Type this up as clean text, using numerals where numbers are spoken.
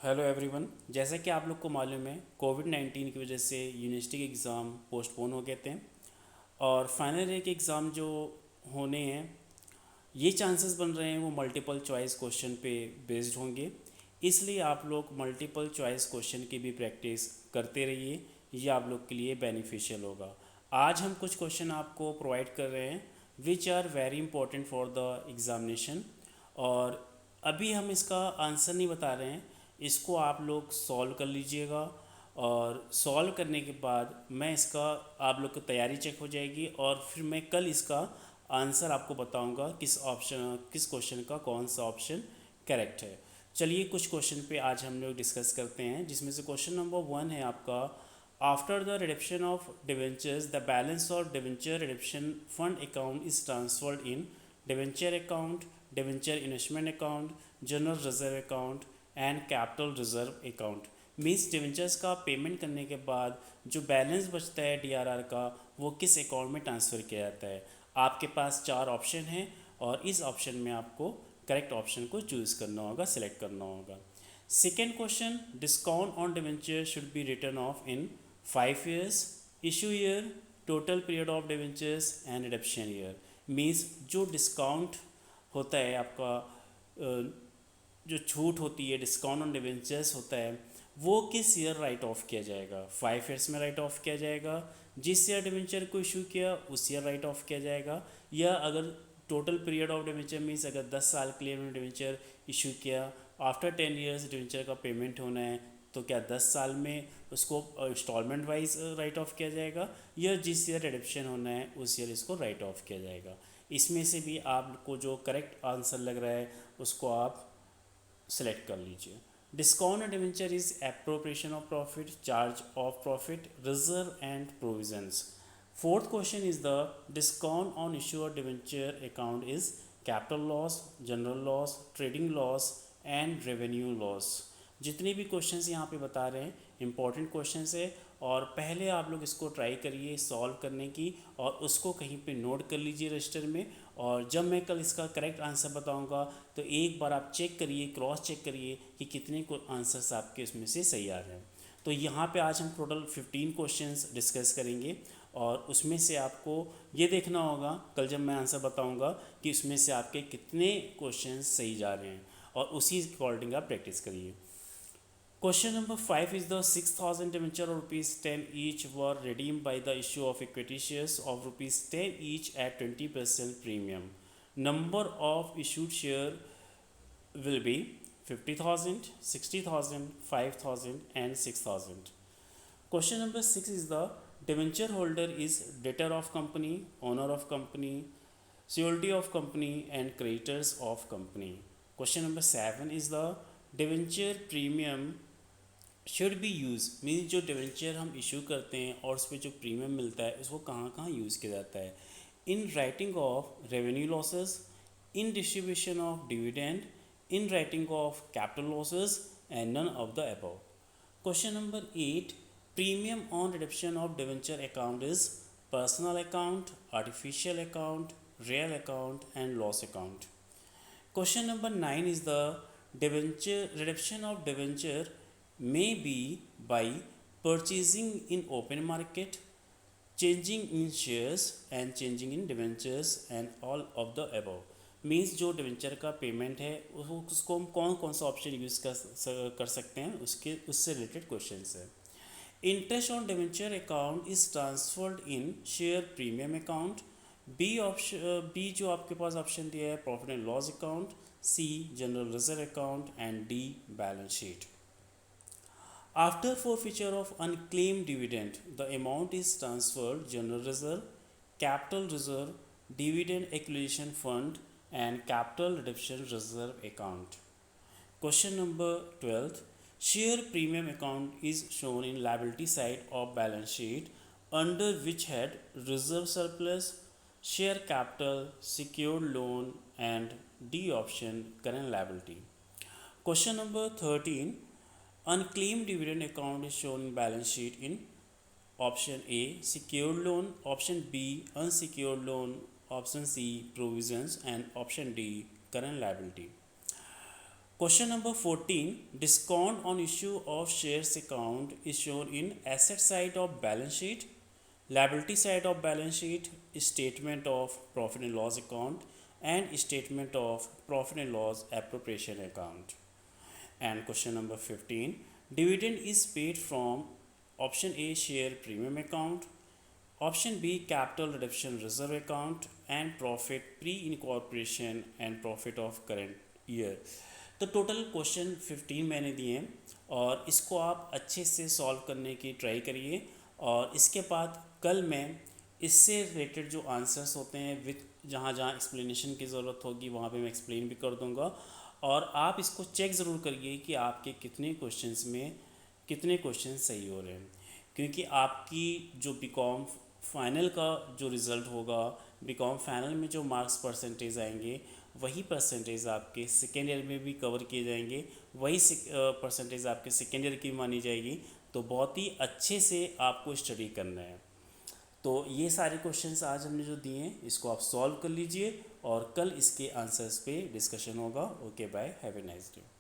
Hello everyone. जैसा कि आप लोग को मालूम है, कोविड-19 की वजह से यूनिवर्सिटी के एग्ज़ाम पोस्टपोन हो गए थे और फाइनल ईयर के एग्ज़ाम जो होने हैं ये चांसेस बन रहे हैं वो मल्टीपल चॉइस क्वेश्चन पे बेस्ड होंगे। इसलिए आप लोग मल्टीपल चॉइस क्वेश्चन की भी प्रैक्टिस करते रहिए, ये आप लोग के लिए बेनिफिशियल होगा। आज हम कुछ क्वेश्चन आपको प्रोवाइड कर रहे हैं which are very important for the examination. और अभी हम इसका आंसर नहीं बता रहे हैं, इसको आप लोग सॉल्व कर लीजिएगा और सॉल्व करने के बाद मैं इसका आप लोग की तैयारी चेक हो जाएगी और फिर मैं कल इसका आंसर आपको बताऊंगा किस क्वेश्चन का कौन सा ऑप्शन करेक्ट है। चलिए कुछ क्वेश्चन पे आज हम लोग डिस्कस करते हैं, जिसमें से क्वेश्चन नंबर 1 है आपका, after the redemption of debentures the balance of debenture redemption fund account is transferred in debenture account, debenture investment account, general reserve account and capital reserve account. Means debentures का payment करने के बाद जो balance बचता है DRR का वो किस अकाउंट में ट्रांसफ़र किया जाता है। आपके पास चार ऑप्शन हैं और इस ऑप्शन में आपको करेक्ट ऑप्शन को चूज़ करना होगा, सिलेक्ट करना होगा। Second question, discount on debenture should be return of in 5 years, issue year, total period of debentures and redemption year. Means जो डिस्काउंट होता है आपका, जो छूट होती है, डिस्काउंट ऑन डिवेंचर्स होता है, वो किस ईयर राइट ऑफ किया जाएगा। 5 years में राइट ऑफ किया जाएगा, जिस ईयर डिवेंचर को इशू किया उस ईयर राइट ऑफ किया जाएगा, या अगर total period of debenture means अगर 10 साल के लिए उन्होंने डिवेंचर इशू किया, आफ्टर 10 years डिवेंचर का पेमेंट होना है, तो क्या 10 साल में उसको इंस्टॉलमेंट वाइज राइट ऑफ किया जाएगा, या जिस ईयर रिडम्पशन होना है उस ईयर इसको राइट ऑफ किया जाएगा। इसमें से भी आपको जो करेक्ट आंसर लग रहा है उसको आप सेलेक्ट कर लीजिए। Discount and debenture is appropriation of profit, charge of profit, reserve and provisions. Fourth question is the discount on issuer debenture account is capital loss, general loss, trading loss and revenue loss. जितने भी questions यहाँ पे बता रहे हैं important questions है, और पहले आप लोग इसको ट्राई करिए सॉल्व करने की और उसको कहीं पे नोट कर लीजिए रजिस्टर में। और जब मैं कल इसका करेक्ट आंसर बताऊंगा तो एक बार आप चेक करिए, क्रॉस चेक करिए कि कितने को आंसर्स आपके उसमें से सही आ रहे हैं। तो यहाँ पे आज हम टोटल 15 क्वेश्चंस डिस्कस करेंगे और उसमें से आपको ये देखना होगा कल जब मैं आंसर बताऊंगा कि उसमें से आपके कितने क्वेश्चंस सही जा रहे हैं, और उसी अकॉर्डिंग आप प्रैक्टिस करिए। Question number 5 is the 6,000 debenture of rupees 10 each were redeemed by the issue of equity shares of rupees 10 each at 20% premium. Number of issued share will be 50,000, 60,000, 5,000 and 6,000. Question number 6 is the debenture holder is debtor of company, owner of company, surety of company and creditors of company. Question number 7 is the debenture premium should be use, means जो debenture हम issue करते हैं और उस पर जो premium मिलता है उसको कहाँ कहाँ यूज़ किया जाता है। In writing off revenue losses, in distribution of dividend, in writing off capital losses and none of the above. Question number 8, premium on redemption of debenture account is personal account, artificial account, real account and loss account. Question number 9 is the debenture redemption of debenture may be by purchasing in open market, changing in shares and changing in debentures and all of the above। Means जो debenture का payment है उसको हम कौन कौन सा option use कर सकते हैं, उससे रिलेटेड क्वेश्चन है। Interest on debenture account is transferred in share premium account. B जो आपके पास ऑप्शन दिया है profit and loss account, C general reserve account and D balance sheet. After forfeiture of unclaimed dividend the amount is transferred general reserve, capital reserve, dividend accumulation fund and capital redemption reserve account। Question number 12, share premium account is shown in liability side of balance sheet under which head? Reserve surplus, share capital, secured loan and D option current liability। Question number 13, unclaimed dividend account is shown in balance sheet in option A secured loan, option B unsecured loan, option C provisions and option D current liability। Question number 14, unclaimed dividend account is shown in balance sheet in option A secured loan, option B unsecured loan, option C provisions and option D current liability। Question number 15, unclaimed dividend account is shown in balance sheet in option A secured loan, option B unsecured loan, option C provisions and option D current liability। Question number 14, discount on issue of shares account is shown in asset side of balance sheet, liability side of balance sheet, statement of profit and loss account, and statement of profit and loss appropriation account. And question number 15, dividend is paid from option A share premium account, option B capital reduction reserve account, and profit pre incorporation and profit of current year. तो total question 15 मैंने दिए हैं और इसको आप अच्छे से solve करने की ट्राई करिए, और इसके बाद कल मैं इससे रिलेटेड जो आंसर्स होते हैं विथ जहाँ जहाँ एक्सप्लेनेशन की ज़रूरत होगी वहाँ पे मैं एक्सप्लेन भी कर दूँगा, और आप इसको चेक ज़रूर करिए कि आपके कितने क्वेश्चंस में कितने क्वेश्चन सही हो रहे हैं, क्योंकि आपकी जो बीकॉम फाइनल का जो रिज़ल्ट होगा, बीकॉम फाइनल में जो मार्क्स परसेंटेज आएंगे वही परसेंटेज आपके सेकेंड ईयर में भी कवर किए जाएंगे, वही परसेंटेज आपके सेकेंड ईयर की मानी जाएगी। तो बहुत ही अच्छे से आपको स्टडी करना है। तो ये सारे क्वेश्चंस आज हमने जो दिए हैं इसको आप सॉल्व कर लीजिए और कल इसके आंसर्स पे डिस्कशन होगा। Okay bye, have a nice day.